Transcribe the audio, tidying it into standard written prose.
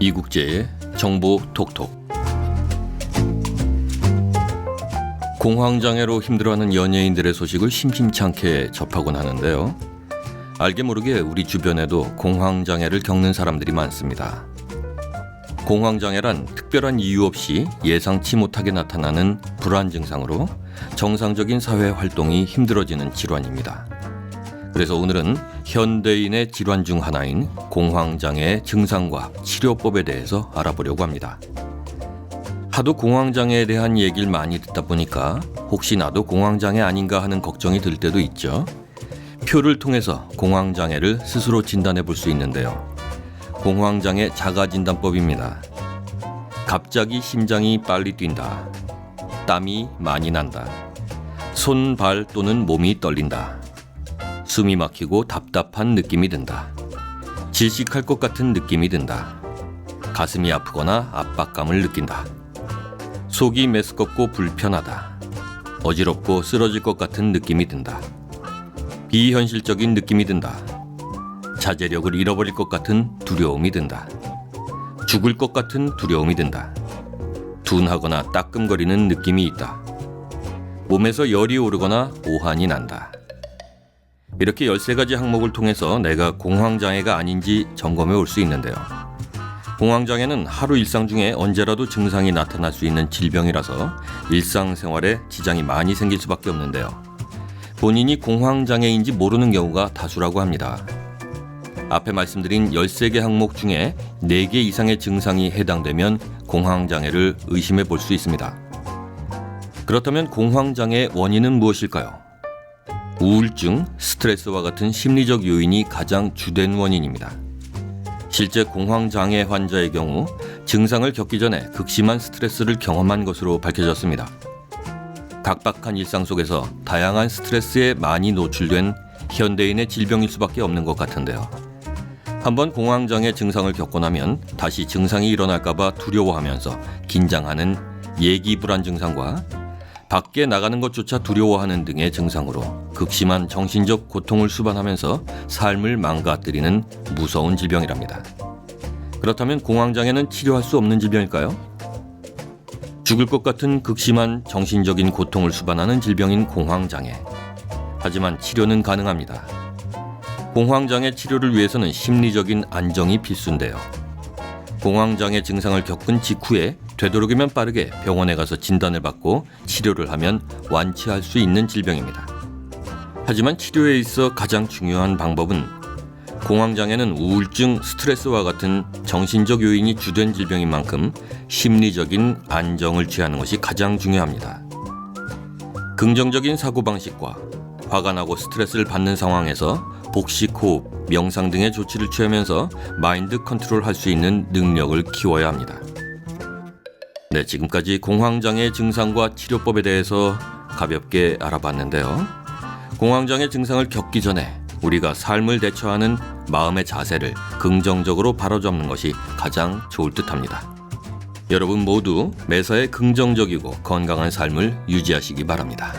이국제의 정보 톡톡. 공황장애로 힘들어하는 연예인들의 소식을 심심찮게 접하곤 하는데요. 알게 모르게 우리 주변에도 공황장애를 겪는 사람들이 많습니다. 공황장애란 특별한 이유 없이 예상치 못하게 나타나는 불안 증상으로 정상적인 사회 활동이 힘들어지는 질환입니다. 그래서 오늘은 현대인의 질환 중 하나인 공황장애의 증상과 치료법에 대해서 알아보려고 합니다. 하도 공황장애에 대한 얘기를 많이 듣다 보니까 혹시 나도 공황장애 아닌가 하는 걱정이 들 때도 있죠. 표를 통해서 공황장애를 스스로 진단해 볼 수 있는데요. 공황장애 자가진단법입니다. 갑자기 심장이 빨리 뛴다. 땀이 많이 난다. 손, 발 또는 몸이 떨린다. 숨이 막히고 답답한 느낌이 든다. 질식할 것 같은 느낌이 든다. 가슴이 아프거나 압박감을 느낀다. 속이 메스껍고 불편하다. 어지럽고 쓰러질 것 같은 느낌이 든다. 비현실적인 느낌이 든다. 자제력을 잃어버릴 것 같은 두려움이 든다. 죽을 것 같은 두려움이 든다. 둔하거나 따끔거리는 느낌이 있다. 몸에서 열이 오르거나 오한이 난다. 이렇게 13가지 항목을 통해서 내가 공황장애가 아닌지 점검해 올 수 있는데요. 공황장애는 하루 일상 중에 언제라도 증상이 나타날 수 있는 질병이라서 일상생활에 지장이 많이 생길 수밖에 없는데요. 본인이 공황장애인지 모르는 경우가 다수라고 합니다. 앞에 말씀드린 13개 항목 중에 4개 이상의 증상이 해당되면 공황장애를 의심해 볼 수 있습니다. 그렇다면 공황장애의 원인은 무엇일까요? 우울증, 스트레스와 같은 심리적 요인이 가장 주된 원인입니다. 실제 공황장애 환자의 경우 증상을 겪기 전에 극심한 스트레스를 경험한 것으로 밝혀졌습니다. 각박한 일상 속에서 다양한 스트레스에 많이 노출된 현대인의 질병일 수밖에 없는 것 같은데요. 한번 공황장애 증상을 겪고 나면 다시 증상이 일어날까봐 두려워하면서 긴장하는 예기불안 증상과 밖에 나가는 것조차 두려워하는 등의 증상으로 극심한 정신적 고통을 수반하면서 삶을 망가뜨리는 무서운 질병이랍니다. 그렇다면 공황장애는 치료할 수 없는 질병일까요? 죽을 것 같은 극심한 정신적인 고통을 수반하는 질병인 공황장애. 하지만 치료는 가능합니다. 공황장애 치료를 위해서는 심리적인 안정이 필수인데요. 공황장애 증상을 겪은 직후에 되도록이면 빠르게 병원에 가서 진단을 받고 치료를 하면 완치할 수 있는 질병입니다. 하지만 치료에 있어 가장 중요한 방법은 공황장애는 우울증, 스트레스와 같은 정신적 요인이 주된 질병인 만큼 심리적인 안정을 취하는 것이 가장 중요합니다. 긍정적인 사고방식과 화가 나고 스트레스를 받는 상황에서 복식호흡, 명상 등의 조치를 취하면서 마인드 컨트롤할 수 있는 능력을 키워야 합니다. 네, 지금까지 공황장애 증상과 치료법에 대해서 가볍게 알아봤는데요. 공황장애 증상을 겪기 전에 우리가 삶을 대처하는 마음의 자세를 긍정적으로 바로잡는 것이 가장 좋을 듯합니다. 여러분 모두 매사에 긍정적이고 건강한 삶을 유지하시기 바랍니다.